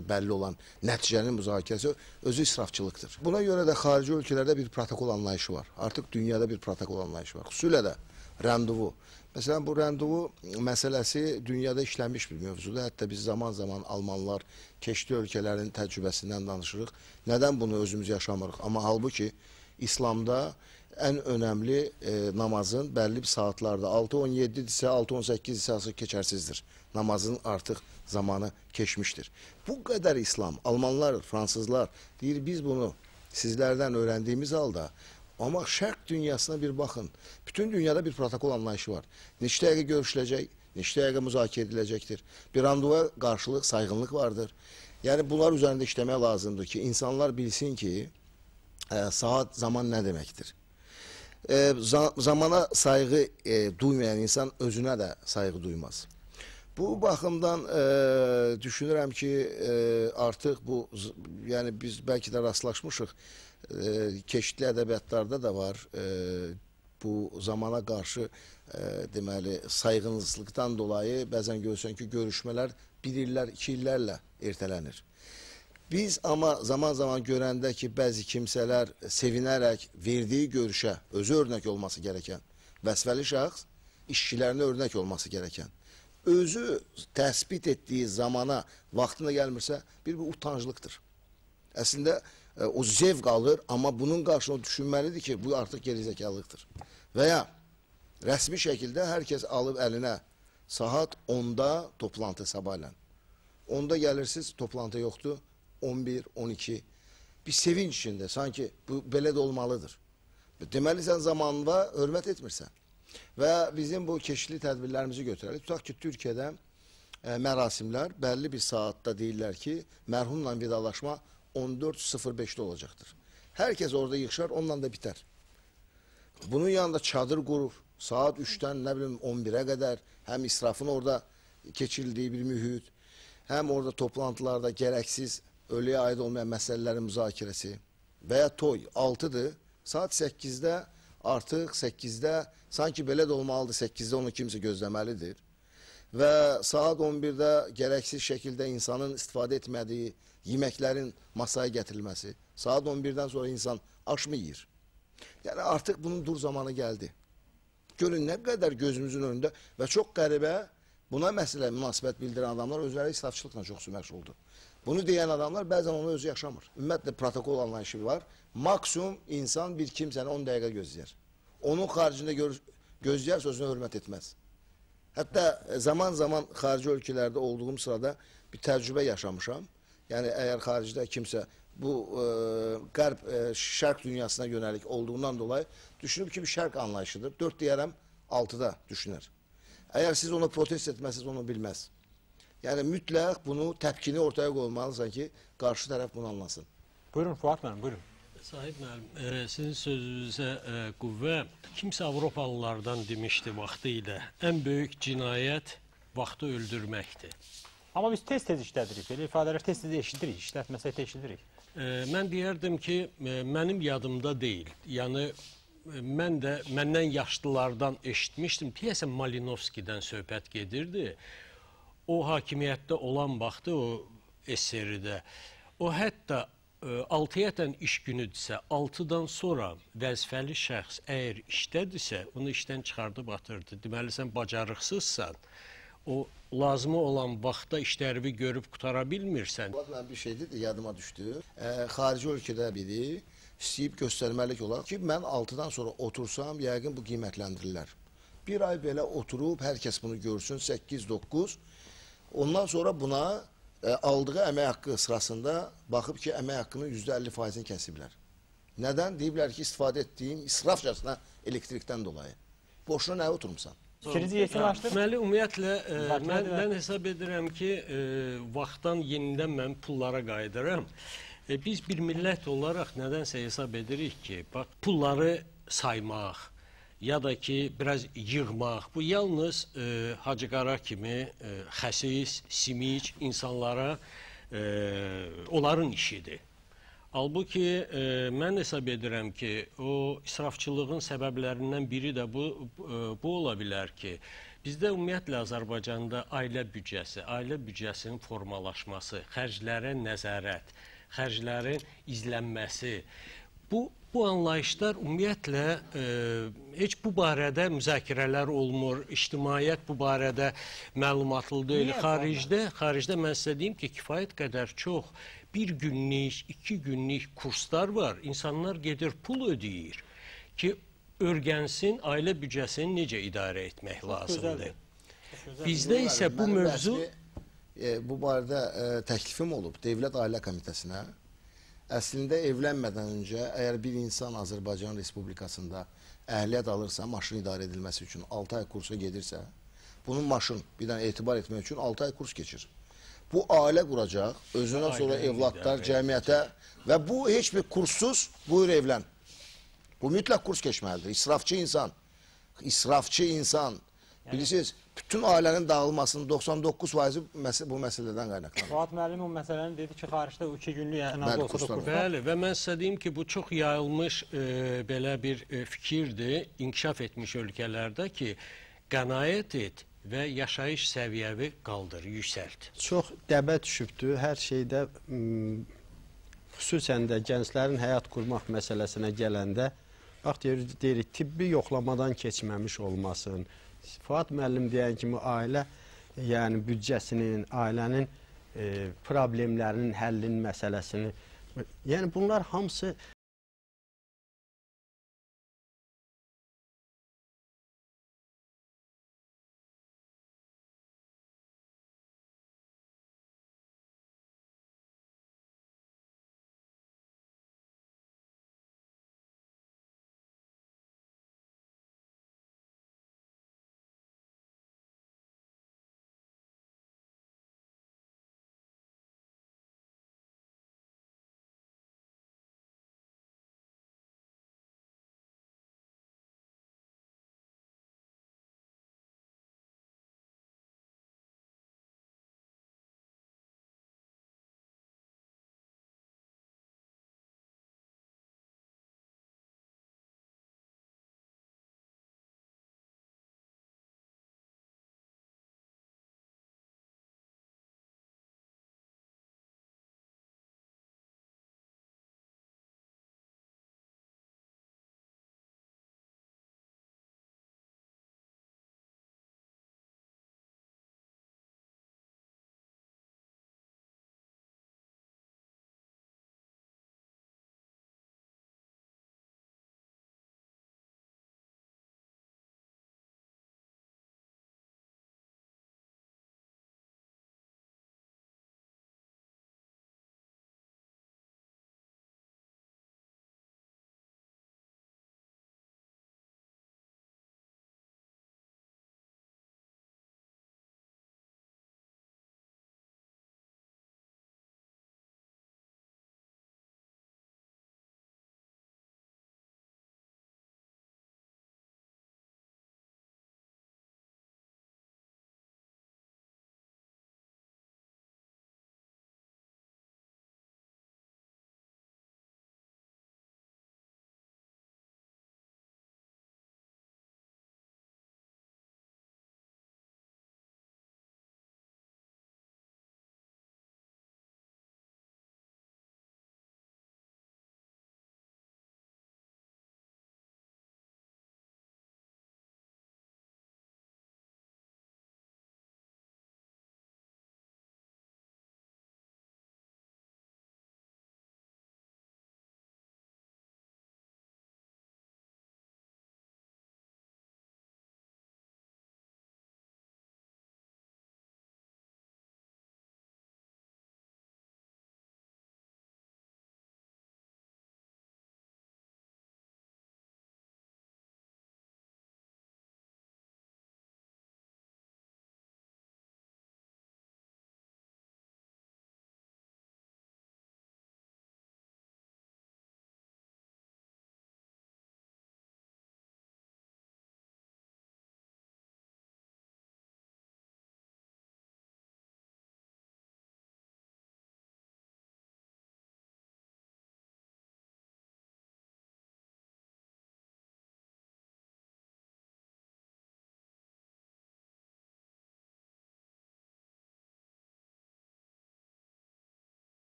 bəlli olan nəticənin müzakirəsi özü israfçılıqdır. Buna görə də xarici ölkələrdə bir protokol anlayışı var. Artıq dünyada bir protokol anlayışı var. Xüsusilə də randevu. Məsələn, bu randevu məsələsi dünyada işlənmiş bir mövzudur. Hətta biz zaman-zaman Almanlar, keçdi ölkələrin təcrübəsindən danışırıq. Nədən bunu özümüz yaşamırıq? Amma halbuki İslamda ən önəmli namazın bəlli bir saatlarda 6-17-dirsə, 6-18-dirsə keçərsizdir. Namazın artıq zamanı keçmişdir. Bu qədər İslam, Almanlar, Fransızlar deyir, biz bunu sizlərdən öyrəndiyimiz halda, amma şərq dünyasına bir baxın. Bütün dünyada bir protokol anlayışı var. Neçə dəqiqə görüşüləcək, neçə dəqiqə müzakirə ediləcəkdir. Bir randevuya qarşılıq, sayğınlıq vardır. Yəni bunlar üzərində işləmək lazımdır ki, insanlar bilsin ki, saat, zaman nə deməkdir. Zamana sayğı duymayan insan özünə də sayğı duymaz. Bu baxımdan düşünürəm ki, artıq bu, yəni biz bəlkə də rastlaşmışıq, keçidli ədəbiyyatlarda da var, bu zamana qarşı deməli sayğınsızlıqdan dolayı bəzən görürsən ki, görüşmələr 1 illər, 2 illərlə ertələnir. Biz amma zaman-zaman görəndə ki, bəzi kimsələr sevinərək verdiyi görüşə özü örnək olması gərəkən, vəzifəli şəxs işçilərinə örnək olması gərəkən, özü təsbit etdiyi zamana vaxtına gəlmirsə, bir utanclıqdır. Əslində, o zevq alır, amma bunun qarşılığında düşünməlidir ki, bu artıq gerizəkalıqdır. Və ya rəsmi şəkildə hər kəs alıb əlinə saat 10-da toplantı sabahlə. 10-da gəlirsiniz, toplantı yoxdur, 11, 12. Bir sevinç içində, sanki bu belə də olmalıdır. Deməli, sən zamanında hörmət etmirsən. Və bizim bu keçidli tədbirlərimizi götürərik. Tutaq ki, Türkiyədə mərasimlər bəlli bir saatda deyirlər ki, mərhumla vidalaşma 14:05-də olacaqdır. Hər kəs orada yığışar, onunla da bitər. Bunun yanında çadır qurur, saat 3-dən, nə bilim, 11-ə qədər həm israfın orada keçirildiyi bir mühit, həm orada toplantılarda gərəksiz, ölüyə aid olmayan məsələlərin müzakirəsi və ya toy 6-dır, saat 8-də, artıq 8-də, sanki belə də olmalıdır, 8-də onu kimsə gözləməlidir və saat 11-də gərəksiz şəkildə insanın istifadə etmədiyi yeməklərin masaya gətirilməsi, saat 11-dən sonra insan aş mı yiyir? Yəni artıq bunun dur zamanı gəldi. Görün nə qədər gözümüzün önündə və çox qəribə buna məsələ münasibət bildirən adamlar özləri israfçılıqla çox məşğuldur. Bunu deyən adamlar bəzən onu özü yaşamır. Ümumiyyətlə protokol anlayışı var. Maksimum insan bir kimsəni 10 dəqiqə gözləyər. Onun xaricində gözləyərsə özünə hörmət etməz. Hətta zaman-zaman xarici ölkələrdə olduğum sırada bir təcrübə yaşamışam. Yəni əgər xaricdə kimsə bu qərb, şərq dünyasına yönəlik olduğundan dolayı düşünüb ki, bir şərq anlayışıdır. 4 deyərəm, 6-da düşünər. Əgər siz onu protest etməsiniz, onu bilməz. Yəni mütləq bunu, təpkini ortaya qoymalısan ki, qarşı tərəf bunu anlasın. Buyurun Fuat müəllim, buyurun. Sahib müəllim, sizin sözünüzə qüvvə, kimsə Avropalılardan demişdi vaxtı ilə, ən böyük cinayət vaxtı öldürməkdir. Amma biz tez-tez işlədirik, belə ifadələr tez-tez eşidirik, işlətməsək də eşidirik. Mən deyərdim ki, mənim yadımda deyil. Yəni, mən də məndən yaşlılardan eşitmişdim. Deyəsən Malinovskidən söhbət gedirdi. O hakimiyyətdə olan vaxtı, o SSR-də, o hətta 6-yətən iş günüdürsə, 6-dan sonra vəzifəli şəxs əgər işdədirsə, onu işdən çıxardıb atırdı. Deməli, sən bacarıqsızsan, o lazımı olan vaxtda işlərini görüb qutara bilmirsən. Mən bir şey dedi, yadıma düşdü. Xarici ölkədə biri istəyib göstərməlik olaraq ki, mən 6-dan sonra otursam, yəqin bu qiymətləndirirlər. Bir ay belə oturub, hər kəs bunu görsün, 8-9. Ondan sonra buna aldığı əmək haqqı sırasında baxıb ki, əmək haqqının %50%-ni kəsiblər. Nədən? Deyiblər ki, istifadə etdiyin israfcasına elektrikdən dolayı. Boşuna nə oturmuşsan? Fikrinizi yekunlaşdırın. Deməli, ümumiyyətlə, mən hesab edirəm ki, vaxtdan yenidən mən pullara qayıdıram. Biz bir millət olaraq nədənsə hesab edirik ki, pulları saymaq, ya da ki, biraz yığmaq, bu yalnız Hacı Qara kimi xəsis, simic insanlara onların işidir. Halbuki mən hesab edirəm ki, o israfçılığın səbəblərindən biri də bu ola bilər ki, bizdə ümumiyyətlə Azərbaycanda ailə büdcəsinin formalaşması, xərclərə nəzarət, xərclərin izlənməsi, bu anlayışlar ümumiyyətlə heç bu barədə müzakirələr olmur, ictimaiyyət bu barədə məlumatlı deyil. Xaricdə mən sizə deyim ki, kifayət qədər çox bir günlük, 2 günlük kurslar var. İnsanlar gedir, pul ödəyir ki, öyrənsin ailə büdcəsini necə idarə etmək lazımdır. Bizdə isə bu mövzu... Bu barədə təklifim olub Dövlət Ailə Komitəsinə. Əslində evlənmədən öncə əgər bir insan Azərbaycan Respublikasında əhliyyət alırsa, maşın idarə edilməsi üçün 6 ay kursa gedirsə, bunun maşın bir dənə etibar etmək üçün 6 ay kurs keçir. Bu ailə quracaq, özündən sonra evlatlar, cəmiyyətə və bu heç bir kurssuz buyur evlən. Bu mütləq kurs keçməlidir. İsrafçı insan. Bilirsiniz, bütün ailənin dağılmasının 99% bu məsələdən qaynaqlanır. Fuad müəllim o məsələni dedi ki, xaricdə 2 günlük ən az olsa da kurslar. Bəli, və mən sizə deyim ki, bu çox yayılmış belə bir fikirdir, inkişaf etmiş ölkələrdə ki, qənaət et və yaşayış səviyyəvi qaldır, yüksəlt. Çox dəbə düşübdür, hər şeydə, xüsusən də gənclərin həyat qurmaq məsələsinə gələndə, bax, deyirik, tibbi yoxlamadan keçməmiş olmasın. Fuad müəllim deyən kimi ailə, yəni büdcəsinin, ailənin problemlərinin həllinin məsələsini, yəni bunlar hamısı